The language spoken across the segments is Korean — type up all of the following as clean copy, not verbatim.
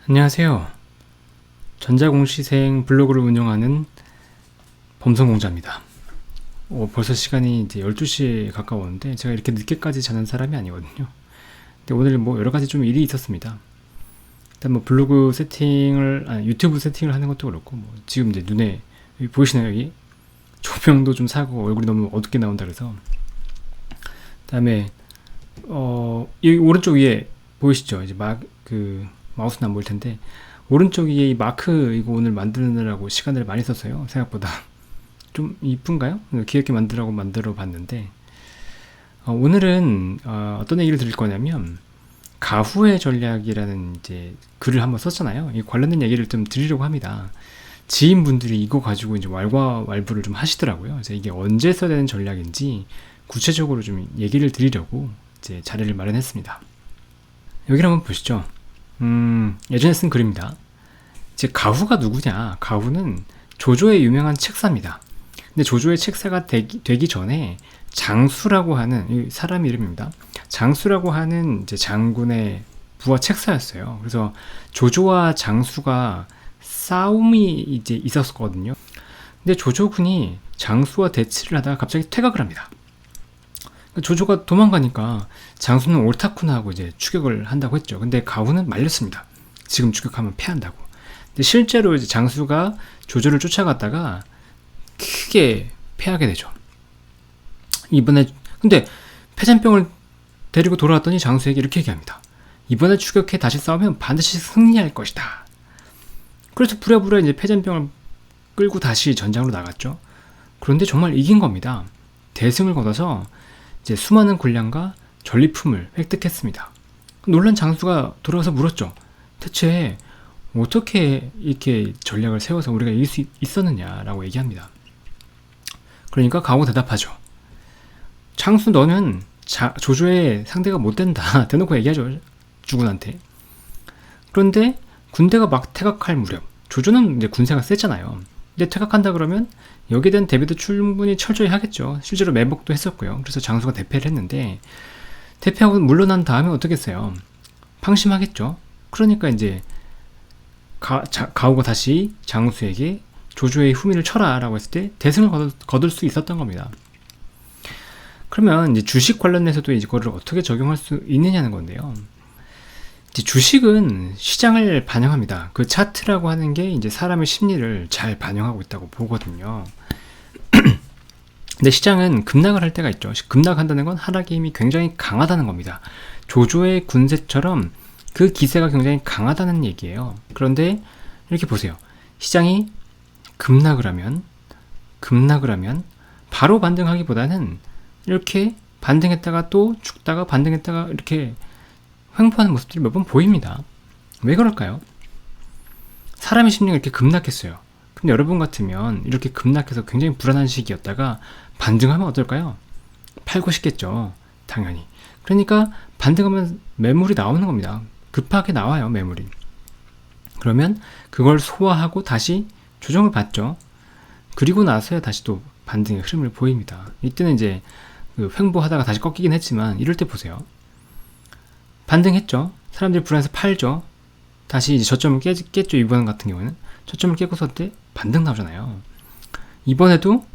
안녕하세요. 전자공시생 블로그를 운영하는 범성공자입니다. 벌써 시간이 이제 12시에 가까웠는데 제가 이렇게 늦게까지 자는 사람이 아니거든요. 근데 오늘 여러 가지 좀 일이 있었습니다. 일단 블로그 세팅을, 유튜브 세팅을 하는 것도 그렇고, 지금 이제 눈에, 여기 보이시나요? 여기? 조명도 좀 사고 얼굴이 너무 어둡게 나온다 그래서. 그 다음에, 여기 오른쪽 위에 보이시죠? 이제 마우스는 안 보일 텐데, 오른쪽 위에 이 마크 이거 오늘 만드느라고 시간을 많이 썼어요. 생각보다. 좀 이쁜가요? 귀엽게 만들어 봤는데, 오늘은 어떤 얘기를 드릴 거냐면, 가후의 전략이라는 이제 글을 한번 썼잖아요. 이 관련된 얘기를 좀 드리려고 합니다. 지인분들이 이거 가지고 이제 왈가왈부를 좀 하시더라고요. 그래서 이게 언제 써야 되는 전략인지 구체적으로 좀 얘기를 드리려고 이제 자리를 마련했습니다. 여기를 한번 보시죠. 예전에 쓴 글입니다. 이제 가후가 누구냐? 가후는 조조의 유명한 책사입니다. 근데 조조의 책사가 되기 전에 장수라고 하는 사람 이름입니다. 장수라고 하는 이제 장군의 부하 책사였어요. 그래서 조조와 장수가 싸움이 이제 있었거든요. 근데 조조군이 장수와 대치를 하다가 갑자기 퇴각을 합니다. 조조가 도망가니까 장수는 옳다구나 하고 이제 추격을 한다고 했죠. 근데 가후는 말렸습니다. 지금 추격하면 패한다고. 근데 실제로 이제 장수가 조조를 쫓아갔다가 크게 패하게 되죠. 이번에 근데 패잔병을 데리고 돌아왔더니 장수에게 이렇게 얘기합니다. 이번에 추격해 다시 싸우면 반드시 승리할 것이다. 그래서 부랴부랴 이제 패잔병을 끌고 다시 전장으로 나갔죠. 그런데 정말 이긴 겁니다. 대승을 거둬서 이제 수많은 군량과 전리품을 획득했습니다. 놀란 장수가 돌아와서 물었죠. 대체 어떻게 이렇게 전략을 세워서 우리가 이길 수 있었느냐라고 얘기합니다. 그러니까 가후 대답하죠. 장수 너는 조조의 상대가 못 된다. 대놓고 얘기하죠. 주군한테. 그런데 군대가 막 퇴각할 무렵, 조조는 이제 군세가 세잖아요. 근데 퇴각한다 그러면 여기에 대한 대비도 충분히 철저히 하겠죠. 실제로 매복도 했었고요. 그래서 장수가 대패를 했는데 대패하고 물러난 다음에 어떻겠어요? 방심하겠죠. 그러니까 이제 가후가 다시 장수에게 조조의 후미를 쳐라 라고 했을 때 대승을 거둘 수 있었던 겁니다. 그러면 이제 주식 관련해서도 이거를 어떻게 적용할 수 있느냐는 건데요. 이제 주식은 시장을 반영합니다. 그 차트라고 하는 게 이제 사람의 심리를 잘 반영하고 있다고 보거든요. 근데 시장은 급락을 할 때가 있죠. 급락한다는 건 하락의 힘이 굉장히 강하다는 겁니다. 조조의 군세처럼 그 기세가 굉장히 강하다는 얘기예요. 그런데 이렇게 보세요. 시장이 급락을 하면 바로 반등하기보다는 이렇게 반등했다가 또 죽다가 반등했다가 이렇게 횡보하는 모습들이 몇 번 보입니다. 왜 그럴까요? 사람의 심리가 이렇게 급락했어요. 근데 여러분 같으면 이렇게 급락해서 굉장히 불안한 시기였다가 반등하면 어떨까요? 팔고 싶겠죠. 당연히. 그러니까 반등하면 매물이 나오는 겁니다. 급하게 나와요, 매물이. 그러면 그걸 소화하고 다시 조정을 받죠. 그리고 나서야 다시 또 반등의 흐름을 보입니다. 이때는 이제 횡보하다가 다시 꺾이긴 했지만 이럴 때 보세요. 반등했죠. 사람들이 불안해서 팔죠. 다시 이제 저점을 깼죠. 이번 같은 경우에는 저점을 깨고서 때 반등 나오잖아요. 이번에도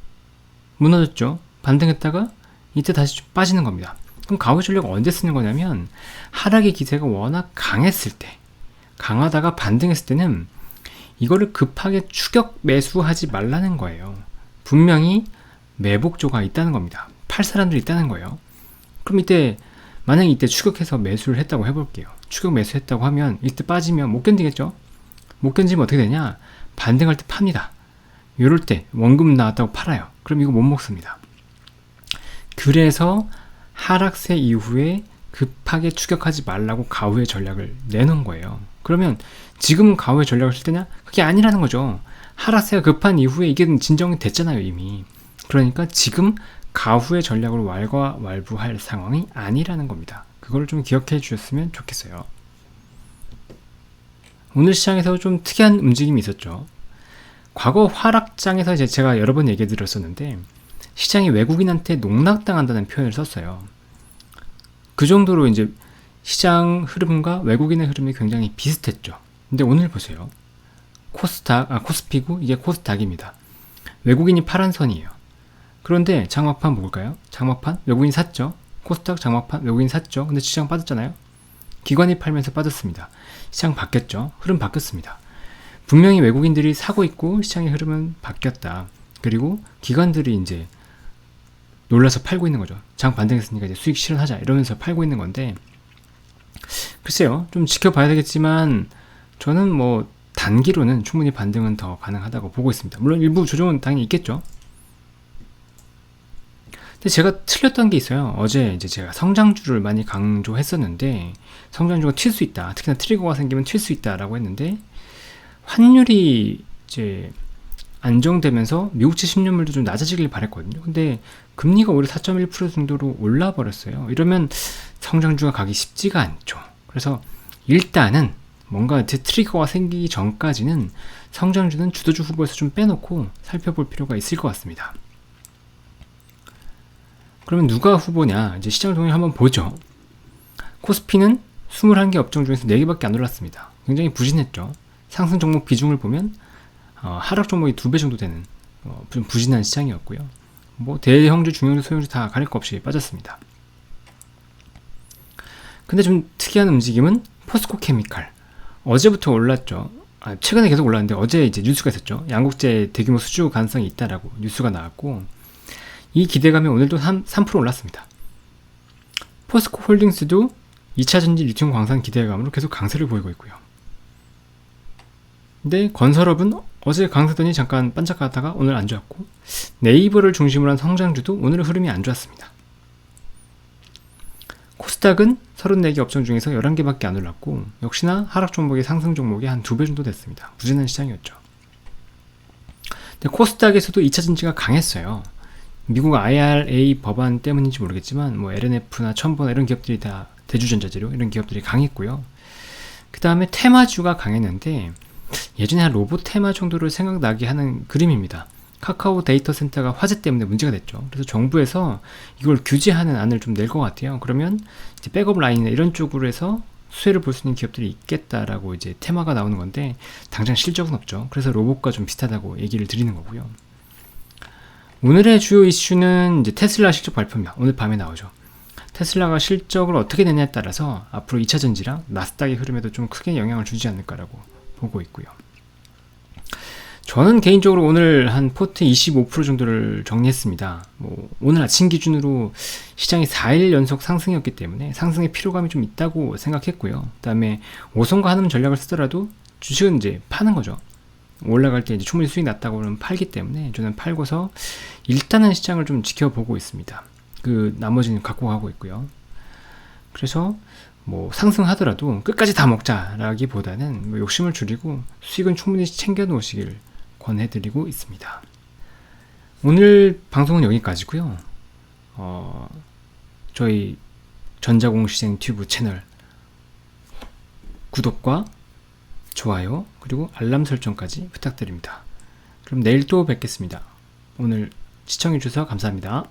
무너졌죠. 반등했다가 이때 다시 좀 빠지는 겁니다. 그럼 가후 전략을 언제 쓰는 거냐면 하락의 기세가 워낙 강했을 때, 강하다가 반등했을 때는 이거를 급하게 추격 매수하지 말라는 거예요. 분명히 매복조가 있다는 겁니다. 팔 사람들이 있다는 거예요. 그럼 이때 만약에 이때 추격해서 매수를 했다고 해볼게요. 추격 매수했다고 하면 이때 빠지면 못 견디겠죠? 못 견디면 어떻게 되냐? 반등할 때 팝니다. 이럴 때 원금 나왔다고 팔아요. 그럼 이거 못 먹습니다. 그래서 하락세 이후에 급하게 추격하지 말라고 가후의 전략을 내놓은 거예요. 그러면 지금 가후의 전략을 쓸 때냐? 그게 아니라는 거죠. 하락세가 급한 이후에 이게 진정이 됐잖아요, 이미. 그러니까 지금 가후의 전략으로 왈가왈부할 상황이 아니라는 겁니다. 그걸 좀 기억해 주셨으면 좋겠어요. 오늘 시장에서 좀 특이한 움직임이 있었죠. 과거 하락장에서 이제 제가 여러 번 얘기 드렸었는데 시장이 외국인한테 농락당한다는 표현을 썼어요. 그 정도로 이제 시장 흐름과 외국인의 흐름이 굉장히 비슷했죠. 근데 오늘 보세요. 코스피고 이게 코스닥입니다. 외국인이 파란 선이에요. 그런데 장막판 볼까요? 장막판 외국인 샀죠. 코스닥 장막판 외국인 샀죠. 근데 시장 빠졌잖아요. 기관이 팔면서 빠졌습니다. 시장 바뀌었죠. 흐름 바뀌었습니다. 분명히 외국인들이 사고 있고 시장의 흐름은 바뀌었다. 그리고 기관들이 이제 놀라서 팔고 있는 거죠. 장 반등했으니까 이제 수익 실현하자 이러면서 팔고 있는 건데, 글쎄요, 좀 지켜봐야 되겠지만 저는 뭐 단기로는 충분히 반등은 더 가능하다고 보고 있습니다. 물론 일부 조정은 당연히 있겠죠. 근데 제가 틀렸던 게 있어요. 어제 이제 제가 성장주를 많이 강조했었는데, 성장주가 튈 수 있다, 특히나 트리거가 생기면 튈 수 있다라고 했는데, 환율이 이제 안정되면서 미국채 10년물도 좀 낮아지길 바랬거든요. 근데 금리가 오히려 4.1% 정도로 올라 버렸어요. 이러면 성장주가 가기 쉽지가 않죠. 그래서 일단은 뭔가 트리거가 생기기 전까지는 성장주는 주도주 후보에서 좀 빼놓고 살펴볼 필요가 있을 것 같습니다. 그러면 누가 후보냐? 이제 시장 동향 한번 보죠. 코스피는 21개 업종 중에서 4개밖에 안 올랐습니다. 굉장히 부진했죠. 상승 종목 비중을 보면 하락 종목이 2배 정도 되는 좀 부진한 시장이었고요. 뭐 대형주, 중형주, 소형주 다 가릴 거 없이 빠졌습니다. 근데 좀 특이한 움직임은 포스코 케미칼. 어제부터 올랐죠. 최근에 계속 올랐는데 어제 이제 뉴스가 있었죠. 양국재 대규모 수주 가능성이 있다라고 뉴스가 나왔고, 이 기대감이 오늘도 3% 올랐습니다. 포스코 홀딩스도 2차 전지 리튬 광산 기대감으로 계속 강세를 보이고 있고요. 근데 건설업은 어제 강세더니 잠깐 반짝하다가 오늘 안 좋았고, 네이버를 중심으로 한 성장주도 오늘 흐름이 안 좋았습니다. 코스닥은 34개 업종 중에서 11개밖에 안 올랐고, 역시나 하락 종목이 상승 종목이 한 2배 정도 됐습니다. 부진한 시장이었죠. 근데 코스닥에서도 2차 전지가 강했어요. 미국 IRA 법안 때문인지 모르겠지만 뭐 LNF나 첨보나 이런 기업들이 다, 대주전자재료 이런 기업들이 강했고요. 그 다음에 테마주가 강했는데, 예전에 한 로봇 테마 정도를 생각나게 하는 그림입니다. 카카오 데이터 센터가 화재 때문에 문제가 됐죠. 그래서 정부에서 이걸 규제하는 안을 좀 낼 것 같아요. 그러면 이제 백업 라인이나 이런 쪽으로 해서 수혜를 볼 수 있는 기업들이 있겠다라고 이제 테마가 나오는 건데, 당장 실적은 없죠. 그래서 로봇과 좀 비슷하다고 얘기를 드리는 거고요. 오늘의 주요 이슈는 이제 테슬라 실적 발표입니다. 오늘 밤에 나오죠. 테슬라가 실적을 어떻게 내냐에 따라서 앞으로 2차 전지랑 나스닥의 흐름에도 좀 크게 영향을 주지 않을까라고 보고 있고요. 저는 개인적으로 오늘 한 포트 25% 정도를 정리했습니다. 오늘 아침 기준으로 시장이 4일 연속 상승이었기 때문에 상승의 피로감이 좀 있다고 생각했고요. 그 다음에 5선과 한음 전략을 쓰더라도 주식은 이제 파는 거죠. 올라갈 때 이제 충분히 수익 났다고는 팔기 때문에 저는 팔고서 일단은 시장을 좀 지켜보고 있습니다. 그 나머지는 갖고 가고 있고요. 그래서 뭐 상승하더라도 끝까지 다 먹자라기보다는 뭐 욕심을 줄이고 수익은 충분히 챙겨 놓으시길 권해드리고 있습니다. 오늘 방송은 여기까지고요. 저희 전자공시생 튜브 채널 구독과 좋아요 그리고 알람 설정까지 부탁드립니다. 그럼 내일 또 뵙겠습니다. 오늘 시청해주셔서 감사합니다.